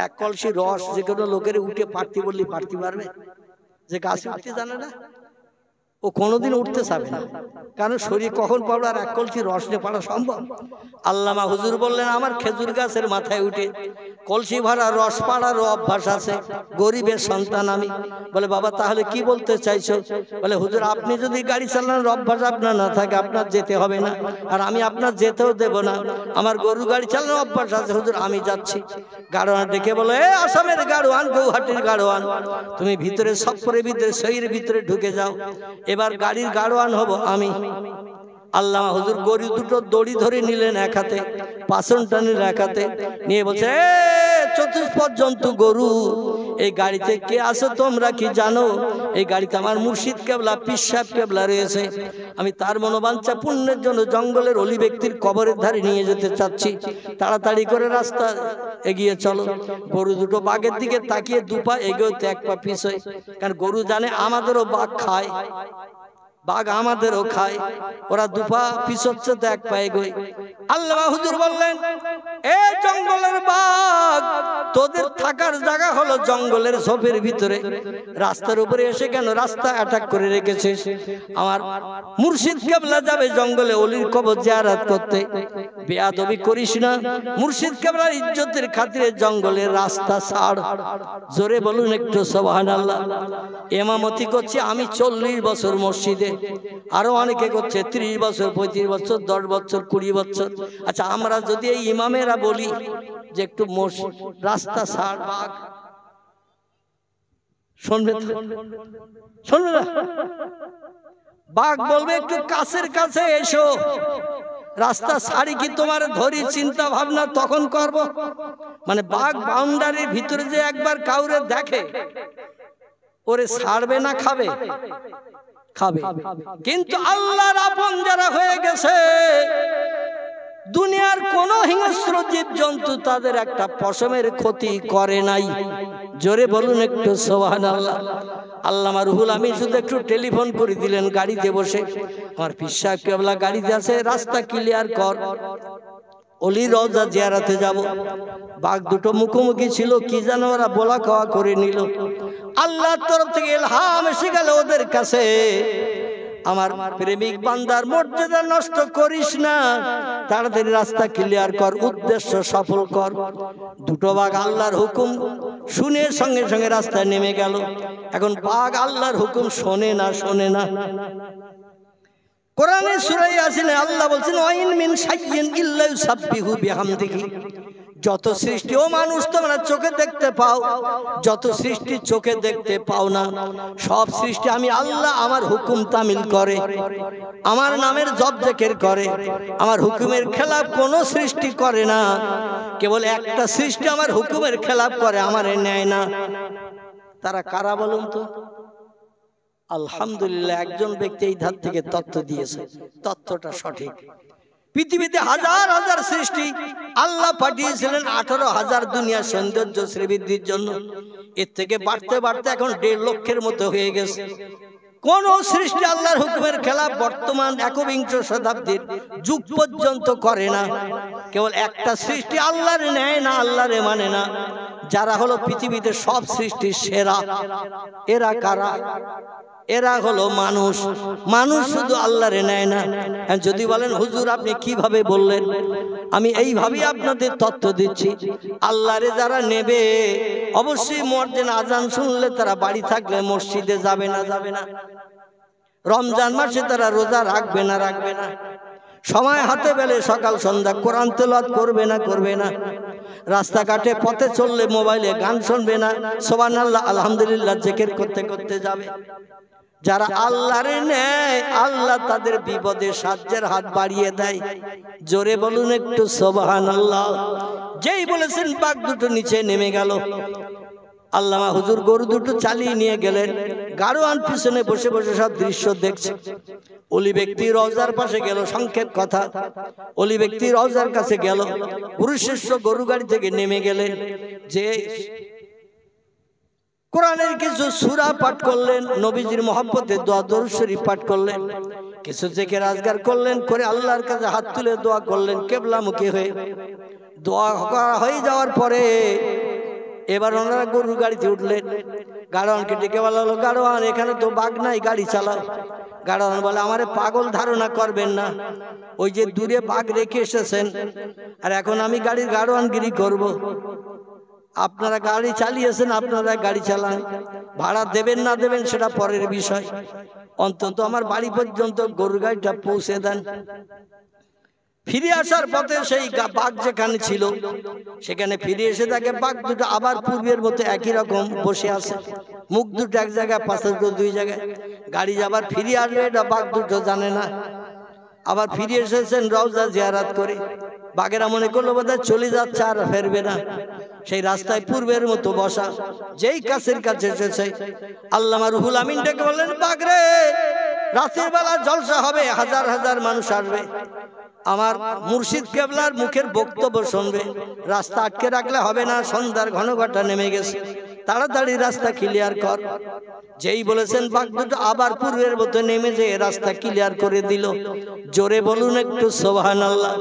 এক কলসি রস যে কোনো লোকেরে উঠে পারতে বললি পারতে পারবে? যে গাছে উঠতে জানে না ও কোনোদিন উঠতে চাবে না, কারণ শরীর কখন পাবো আর এক কলসি রস নিয়ে পাড়া সম্ভব? আল্লামা হুজুর বললেন আমার খেজুর গাছের মাথায় উঠে কলসি ভরা রস পাড়ারও অভ্যাস আছে, গরিবের সন্তান আমি। বলে বাবা তাহলে কি বলতে চাইছো? বলে হুজুর আপনি যদি গাড়ি চালানোর অভ্যাস আপনার না থাকে আপনার যেতে হবে না, আর আমি আপনার যেতেও দেব না, আমার গরু গাড়ি চালানোর অভ্যাস আছে হুজুর, আমি যাচ্ছি। গাড়োয়ান ডেকে বলে এ আসামের গাড়োয়ান, গৌহাটির গাড়োয়ান, তুমি ভিতরে সফরের ভিতরে শরীরের ভিতরে ঢুকে যাও, এবার গাড়ির গাড়োয়ান হব আমি। আল্লামা হুজুর গরু দুটো দড়ি ধরে নিলেন এক হাতে, পাছনটা নিলেন এক হাতে, নিয়ে বলছে চতুষ্পদ জন্তু গরু, এই গাড়িতে কে আছো তোমরা কি জানো? এই গাড়িতে আমার মুর্শিদ কেবলা পীর সাহেব কেবলা রয়েছে, আমি তার মনোবাঞ্ছা পূর্ণের জন্য জঙ্গলের অলি ব্যক্তির কবরের ধারে নিয়ে যেতে চাচ্ছি, তাড়াতাড়ি করে রাস্তা এগিয়ে চলো। গরু দুটো বাঘের দিকে তাকিয়ে দুপা এগোতে এক পা পিছোয়, কারণ গরু জানে আমাদেরও বাঘ খায়, বাঘ আমাদেরও খায়, ওরা দুপা পিছচ্ছে তো এক পা এগোয়। আল্লামা হুজুর বললেন এ জঙ্গলের বাঘ, তোদের থাকার জায়গা হলো জঙ্গলের ঝোপের ভিতরে, রাস্তার উপরে এসে কেন রাস্তা অ্যাটাক করে রেখেছিস? আমার মুর্শিদ কেবলা যাবে জঙ্গলে অলির কবর জিয়ারত করতে, বেয়াদবি করিস না, মুর্শিদ কেবলার ইজ্জতের খাতিরে জঙ্গলের রাস্তা ছাড়। জোরে বলুন একটু সুবহানাল্লাহ। ইমামতি করছি আমি 40 বছর মসজিদে, আরো অনেকে করছে 30 বছর, 35 বছর, 10 বছর, 20 বছর। আচ্ছা আমরা যদি এই ইমামেরা বলি যে একটু রাস্তা ছাড়, বাঘ শুনবে? শুনবে না? বাঘ বলবে একটু কাছের কাছে এসো, রাস্তা ছাড়ি কি তোমার ধরি, চিন্তা ভাবনা তখন করব। মানে বাঘ বাউন্ডারির ভিতরে যে একবার কাউরে দেখে ওরে ছাড়বে না, খাবে খাবে। কিন্তু আল্লাহর আপন যারা হয়ে গেছে, দুনিয়ার কোন হিংস্র জীব জন্তু তাদের একটা পশমের ক্ষতি করে নাই। জোরে বলুন একটু সুবহানাল্লাহ। আল্লামা রুহুল আমিন শুধু একটু টেলিফোন করে দিলেন গাড়িতে বসে, আমার পীর সাহেব কেবলা গাড়িতে আছে, রাস্তা ক্লিয়ার কর, অলির রওজা জিয়ারতে যাব। বাঘ দুটো মুখোমুখি ছিল, কি যেন ওরা বলা খাওয়া করে নিল। আল্লাহর তরফ থেকে ইলহাম এসে গেল ওদের কাছে, আমার প্রেমিক বান্দার মর্যাদা নষ্ট করিস না, তাড়াতাড়ি রাস্তা ক্লিয়ার কর, উদ্দেশ্য সফল কর। দুটো বাঘ আল্লাহর হুকুম শুনে সঙ্গে সঙ্গে রাস্তায় নেমে গেল। এখন বাঘ আল্লাহর হুকুম শোনে না, শোনে না। কোরআনে সূরা ইয়াসিনে আল্লাহ বলছেন ওয়াইন মিন শাইইন ইল্লা ইউসাব্বিহু বিহামদিহি, যত সৃষ্টি ও মানুষ তোমরা চোখে দেখতে পাও, যত সৃষ্টি চোখে দেখতে পাও না, সব সৃষ্টি আমি আল্লাহ আমার হুকুম তামিল করে, আমার নামের জপ জিকির করে, আমার হুকুমের খেলাফ কোন সৃষ্টি করে না। কেবল একটা সৃষ্টি আমার হুকুমের খেলাফ করে, আমারে নেয় না। তারা কারা বলুন তো? আলহামদুলিল্লাহ একজন ব্যক্তি এই ধার থেকে তথ্য দিয়েছে, তথ্যটা সঠিক। পৃথিবীতে হাজার হাজার সৃষ্টি, আল্লাহ পাঠিয়েছিলেন 18,000 দুনিয়ার সৌন্দর্য শ্রীবৃদ্ধির জন্য। এর থেকে বাড়তে বাড়তে এখন 1.5 লক্ষের মতো হয়ে গেছে। কোন সৃষ্টি আল্লাহর হুকুমের খেলাফ বর্তমান 21 শতাব্দীর যুগ পর্যন্ত করে না। কেবল একটা সৃষ্টি আল্লাহর নেয় না, আল্লাহর মানে না, যারা হলো পৃথিবীতে সব সৃষ্টির সেরা। এরা কারা? এরা হলো মানুষ। মানুষ শুধু আল্লাহরে নেয় না। যদি বলেন হুজুর আপনি কিভাবে বললেন, আমি এইভাবেই আপনাদের তথ্য দিচ্ছি। আল্লাহরে যারা নেবে অবশ্যই মুয়াজ্জিন আজান শুনলে তারা বাড়ি থাকলে মসজিদে যাবে না, যাবে না। রমজান মাসে তারা রোজা রাখবে না, রাখবে না। সময় হাতে পেলে সকাল সন্ধ্যা কোরআন তেলাওয়াত করবে না, করবে না। রাস্তাঘাটে পথে চললে মোবাইলে গান শুনবে না, সুবহানাল্লাহ আলহামদুলিল্লাহ জিকির করতে করতে যাবে। যারা আল্লাহরে নেয় আল্লাহ তাদের বিপদে সাহায্যের হাত বাড়িয়ে দেয়। জোরে বলুন একটু সুবহানাল্লাহ। যেই বলেছেন বাঘ দুটো নিচে নেমে গেল। আল্লামা হুজুর গরু দুটো চালিয়ে নিয়ে গেলেন। গাড়োয়ান পিছনে বসে বসে সব দৃশ্য দেখছে। ওলি ব্যক্তি রওজার পাশে গেল, সংক্ষেপ কথা, ওলি ব্যক্তি রওজার কাছে গেল। পুরুষেশ্ব গরু গাড়ি থেকে নেমে গেলেন, যে কোরআনের কিছু সূরা পাঠ করলেন, নবীজির মহব্বতে দোয়া দরুদ শরীফ পাঠ করলেন, কিছু জিকির আজকার করলেন, করে আল্লাহর কাছে হাত তুলে দোয়া করলেন কিবলামুখী হয়ে। দোয়া করা হয়ে যাওয়ার পরে এবার ওনারা গরুর গাড়িতে উঠলেন। গাড়োয়ানকে ডেকে বলা হলো, গাড়োয়ান এখানে তো বাঘ নাই, গাড়ি চালাও। গাড়োয়ান বলে, আমারে পাগল ধারণা করবেন না, ওই যে দূরে বাঘ রেখে এসেছেন, আর এখন আমি গাড়ির গাড়োয়ানগিরি করব। আপনারা গাড়ি চালিয়েছেন, আপনারা গাড়ি চালান, ভাড়া দেবেন না দেবেন সেটা পরের বিষয়, অন্তত আমার বাড়ি পর্যন্ত গরুর গাড়িটা পৌঁছে দেন। ফিরে আসার পথে সেই বাঘ যেখানে ছিল সেখানে ফিরে এসে দেখে বাঘ দুটো আবার পূর্বের মতো একই রকম বসে আছে, মুখ দুটো এক জায়গায়, পাশে দুই জায়গায়। গাড়ি আবার ফিরে আসবে এটা বাঘ দুটো জানে না। আবার ফিরে এসেছেন রওজা জিয়ারত করে। বাঘেরা মনে করলো বোধহয় চলে যাচ্ছে আর ফেরবে না, সেই রাস্তায় পূর্বের মতো বসা। যেই কাছের কাছে এসেছে আল্লামা রুহুল আমিন ডেকে বললেন, বাঘ রে, রাতের বেলা জলসা হবে, হাজার হাজার মানুষ আসবে, আমার মুর্শিদ কেবলার মুখের বক্তব্য শুনবে, রাস্তা আটকে রাখলে হবে না, সন্ধ্যার ঘন ঘটা নেমে গেছে, তাড়াতাড়ি রাস্তা ক্লিয়ার কর। যেই বলেছেন বাঘ দুটো আবার পূর্বের মতো নেমে যে রাস্তা ক্লিয়ার করে দিল। জোরে বলুন একটু সুবহানাল্লাহ।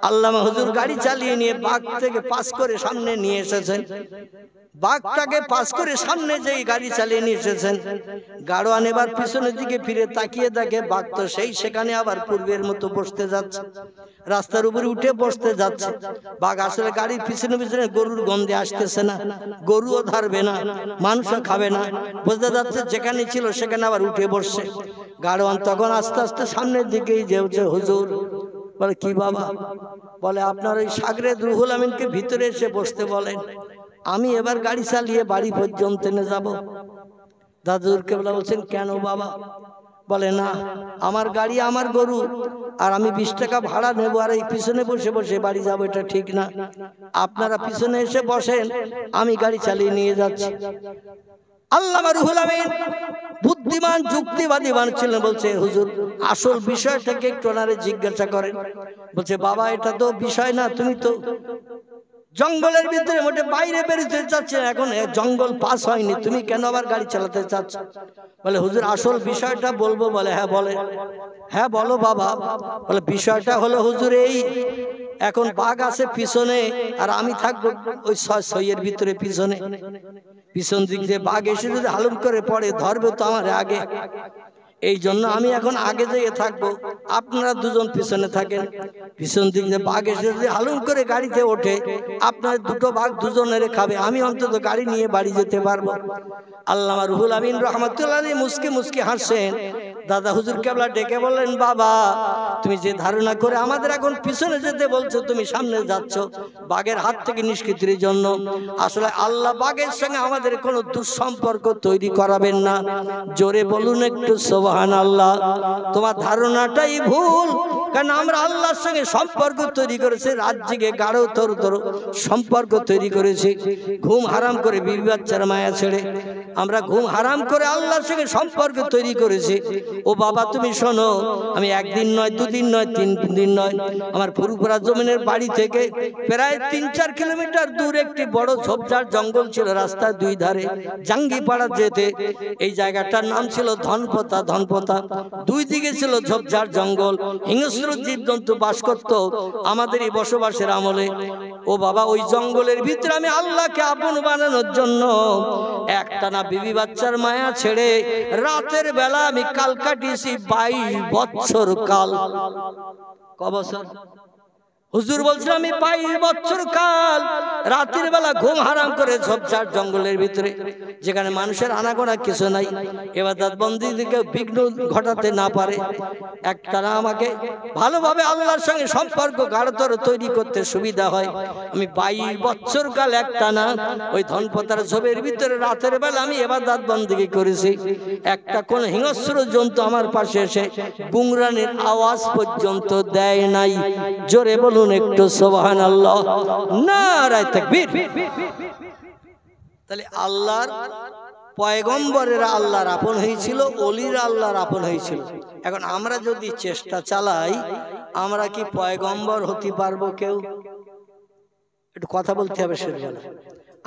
আল্লামা হুজুর গাড়ি চালিয়ে নিয়ে বাঘ থেকে পাস করে সামনে নিয়ে এসেছেন। বাঘটাকে পাস করে সামনে যেই গাড়ি চালিয়ে নিয়ে এসেছেন, গাড়োয়ান এবার পিছনের দিকে ফিরে তাকিয়ে দেখে বাঘ তো সেই সেখানে আবার পূর্বের মতো বসতে যাচ্ছে, রাস্তার উপরে উঠে বসতে যাচ্ছে। বাঘ আসলে গাড়ির পিছনে পিছনে গরুর গন্ধে আসতেছে না, গরুও ধরবে না, মানুষও খাবে না, বুঝতে যাচ্ছে যেখানে ছিল সেখানে আবার উঠে বসছে। গাড়োয়ান তখন আস্তে আস্তে সামনের দিকেই যেছে। হুজুর বলে, কি বাবা? বলে, আপনার ওই সাগরেদ রুহুল আমিনকে ভিতরে এসে বসতে বলেন, আমি এবার গাড়ি চালিয়ে বাড়ি পর্যন্ত নিয়ে যাব। দাদুর কেবলা বলছেন, কেন বাবা? বলে, না, আমার গাড়ি আমার গরু, আর আমি 20 টাকা ভাড়া নেবো, আর এই পিছনে বসে বসে বাড়ি যাবো, এটা ঠিক না। আপনারা পিছনে এসে বসেন, আমি গাড়ি চালিয়ে নিয়ে যাচ্ছি। আল্লামা রুহুল আমিন বুদ্ধিমান যুক্তিবাদী মানুষ ছিলেন। বলছে, হুজুর আসল বিষয়টাকে একটু ওনারে জিজ্ঞাসা করেন। বলছে, বাবা এটা তো বিষয় না, তুমি তো জঙ্গলের ভিতরে মোটে বাইরে বেরোতে চাচ্ছে, এখন জঙ্গল পাস হয়নি, তুমি কেন আবার গাড়ি চালাতে চাচ্ছ? বলে, হুজুর আসল বিষয়টা বলবো। বলে, হ্যাঁ বলে। হ্যাঁ বলো বাবা। বলে, বিষয়টা হলো হুজুর এই, এখন বাঘ আছে পিছনে আর আমি থাকবো ওই ছয়ের ভিতরে পিছনে, পিছন দিক দিয়ে বাঘ এসে যদি হালুম করে পড়ে ধরবে তো আমার আগে, এই জন্য আমি এখন আগে যেয়ে থাকবো, আপনারা দুজন পিছনে থাকেন। পিছন দিক দিয়ে বাঘ এসে যদি হালুম করে গাড়িতে ওঠে, আপনার দুটো বাঘ দুজনের খাবে, আমি অন্তত গাড়ি নিয়ে বাড়ি যেতে পারবো। আল্লামা রুহুল আমিন রহমাতুল্লাহ আলাইহি মুস্কি মুস্কি হাসেন। দাদা হুজুর কেবলা ডেকে বললেন, বাবা তুমি যে ধারণা করে আমাদের এখন পিছনে যেতে বলছো, তুমি সামনে যাচ্ছ বাঘের হাত থেকে নিষ্কৃতির জন্য। আসলে আল্লাহ বাঘের সঙ্গে আমাদের কোনো দুঃসম্পর্ক তৈরি করাবেন না। জোরে বলুন একটু সুবহানাল্লাহ। তোমার ধারণাটাই ভুল। কারণ আমরা আল্লাহর সঙ্গে সম্পর্ক তৈরি করেছি, রাত জেগে গাঢ় তর সম্পর্ক তৈরি করেছি। ঘুম হারাম করে বিবি বাচ্চার মায়া ছেড়ে আমরা ঘুম হারাম করে আল্লাহর সঙ্গে সম্পর্ক তৈরি করেছি। ও বাবা তুমি শোনো, আমি একদিন নয়, দুদিন নয়, 3 দিন নয়, আমার ফুরফুরা জমিনের বাড়ি থেকে প্রায় 3-4 কিলোমিটার দূর একটি বড় ঝোপঝাড় জঙ্গল ছিল, রাস্তার 2 ধারে জাঙ্গিপাড়া যেতে। এই জায়গাটার নাম ছিল ধনপতা। ধনপতা 2 দিকে ছিল ঝোপঝাড় জঙ্গল, হিংস্র জীবজন্তু বাস করত আমাদের এই বসবাসের আমলে। ও বাবা ওই জঙ্গলের ভিতরে আমি আল্লাহকে আপন বানানোর জন্য একটানা বিবি বাচ্চার মায়া ছেড়ে রাতের বেলা আমি কাল কাটিয়েছি 22 বছর কাল। ক বছর? হুজুর বলছেন আমি 22 বছর কাল রাতের বেলা ঘুম হারাম করে ঝোপঝাড় জঙ্গলের ভিতরে, যেখানে মানুষের আনাগোনা কিছু নাই, ইবাদত বন্দেগীকে বিঘ্ন ঘটাতে না পারে, একটানা আমাকে ভালোভাবে আল্লাহর সঙ্গে সম্পর্ক গাঢ়তর তৈরি করতে সুবিধা হয়। আমি 22 বছর কাল একটানা ওই ধনপতার ঝোপের ভিতরে রাতের বেলা আমি ইবাদত বন্দেগী করেছি। একটা কোন হিংস্র জন্তু আমার পাশে এসে গুংরানির আওয়াজ পর্যন্ত দেয় নাই। জোরে বলুন একটু সুবহানাল্লাহ, নারায়ে তাকবীর। তাহলে আল্লাহর পয়গম্বরেরা আল্লাহর আপন হয়েছিল, ওলিরা আল্লাহর আপন হয়েছিল। এখন আমরা যদি চেষ্টা চালাই, আমরা কি পয়গম্বর হতে পারবো? কেউ একটু কথা বলতে হবে সেটা।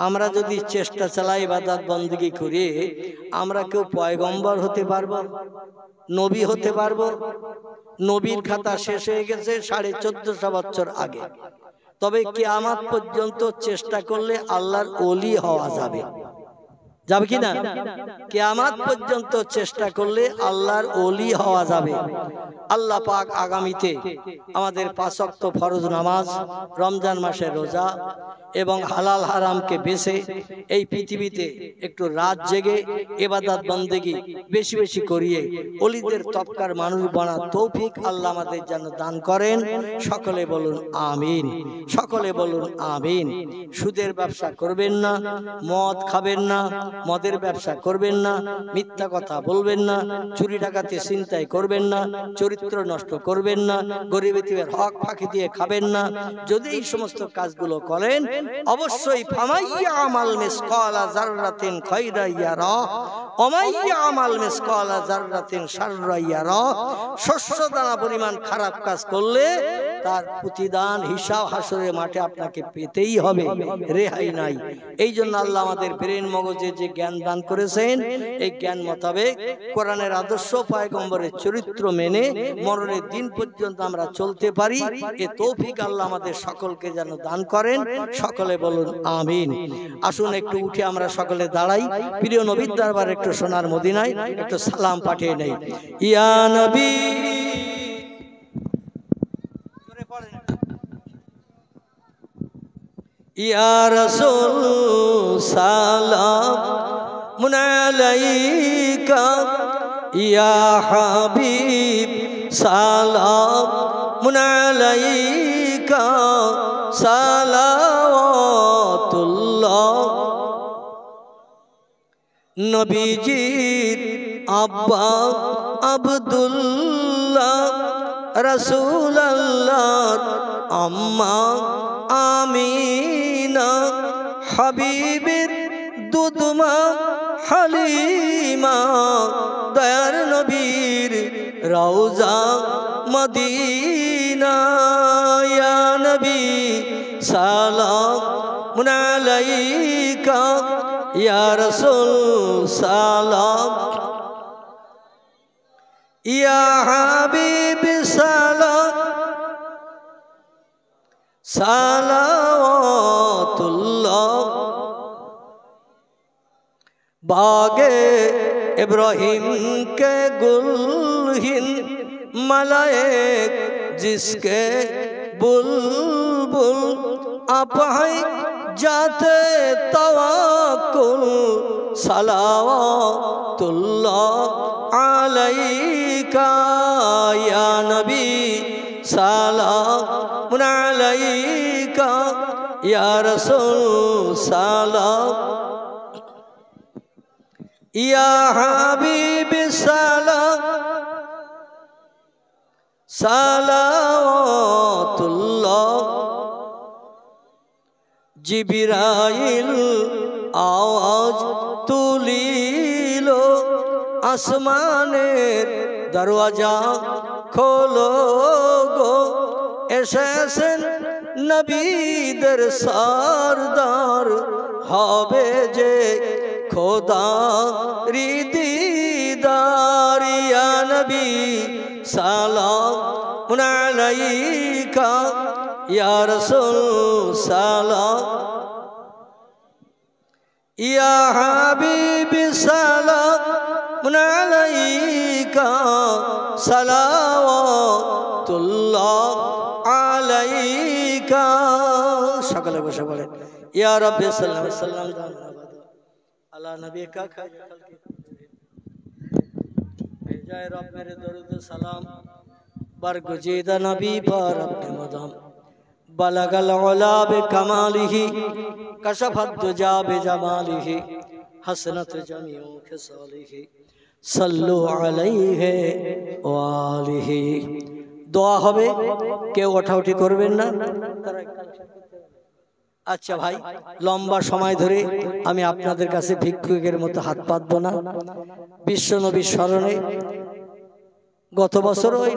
আমরা যদি চেষ্টা চালাই, ইবাদত বন্দেগী করে, আমরা কেউ পয়গম্বর হতে পারবো? নবী হতে পারবো? নবীর খাতা শেষ হয়ে গেছে 1450 বছর আগে। তবে কিয়ামত পর্যন্ত চেষ্টা করলে আল্লাহর ওলি হওয়া যাবে, যাবে কি না? কিয়ামত পর্যন্ত চেষ্টা করলে আল্লাহর ওলি হওয়া যাবে। আল্লাহ পাক আগামীতে আমাদের 5 ওয়াক্ত ফরজ নামাজ, রমজান মাসের রোজা এবং হালাল হারামকে বেছে এই পৃথিবীতে একটু রাত জেগে ইবাদত বন্দেগী বেশি বেশি করিয়ে ওলিদের তবকার মানুষ বানার তৌফিক আল্লাহ আমাদের যেন দান করেন। সকলে বলুন আমিন, সকলে বলুন আমিন। সুদের ব্যবসা করবেন না, মদ খাবেন না, মদের ব্যবসা করবেন না, মিথ্যা কথা বলবেন না, চুরি ডাকাতি ছিনতাই করবেন না, চরিত্র নষ্ট করবেন না, গরিব এতিমের হক ফাঁকি দিয়ে খাবেন না। যদি এই সমস্ত কাজগুলো করেন, অবশ্যই ফামাইয়ামাল মিসকালা যাররাতিন খায়রা ইয়ারা ওমাইয়ামাল মিসকালা যাররাতিন শাররা ইয়ারা। শস্য দানা পরিমাণ খারাপ কাজ করলে তার প্রতিদান হিসাব হাসরের মাঠে আপনাকে পেতেই হবে, রেহাই নাই। এই জন্য আল্লাহ আমাদের ব্রেন মগজে যে জ্ঞান দান করেছেন, এই জ্ঞান মোতাবেক কোরআনের আদর্শ, পয়গম্বরের চরিত্র মেনে মরণের দিন পর্যন্ত আমরা চলতে পারি, এ তৌফিক আল্লাহ আমাদের সকলকে যেন দান করেন। সকলে বলুন আমিন। আসুন একটু উঠে আমরা সকলে দাঁড়াই, প্রিয় নবীর দরবারে একটু সোনার মদিনায় একটু সালাম পাঠিয়ে নেই। ইয়া নবী, ইয়া রাসূল সালামুন আলাইকা, ইয়া হাবিব সালামুন আলাইকা, সালাওয়াতুল্লাহ। নবীজির আব্বা আব্দুল্লাহ, রাসূলুল্লাহর আম্মা আমিনা, হাবিবের দুধমা হালিমা, দয়ার নবীর রওজা মদিনা। ইয়া নবী সালামুন আলাইকা, ইয়া রাসূল সালাম, ইয়া হাবিব সালাম, সালাওয়াতুল্লাহ। बागे इब्राहिम के गुलहिन मलाइक जिसके बुलबुल आप हैं जाते तवक्कुल सलावतुल्लाह अलैका या नबी सलामुन अलैका या रसूल सलाम या हबीब सलाम সালাওয়াতুল্লাহ জিবরাইল আওয়াজ তুলিল আসমানের দরওয়াজা খোলো গো এসেছেন নবীদের সরদার হবে যে খোদা দিদার ইয়া নবী সালাম আলাইকা ইয়া রাসূল সালাম ইয়া হাবিবি সালাম আলাইকা সালাওয়াতুল্লাহ আলাইকা। সকলে বসে বলেন ইয়া রাব্বি সাল্লাল্লাহু আলাইহি ওয়াসাল্লাম আলা নবিকা भेजाए रब मेरे दरूद सलाम बरगुजीदा नबी पर अपने मदाम बलगल उला बे कमालिही कशफत दुजा बे जमालिही हसनत जमीउ खिसालिही सल्लु अलैहि व आलिही। দোয়া হবে, কেউ ওঠাউঠি করবেন না। আচ্ছা ভাই, লম্বা সময় ধরে আমি আপনাদের কাছে ভিক্ষুকের মতো হাত পাতবো না। বিশ্ব নবীর স্মরণে গত বছর ওই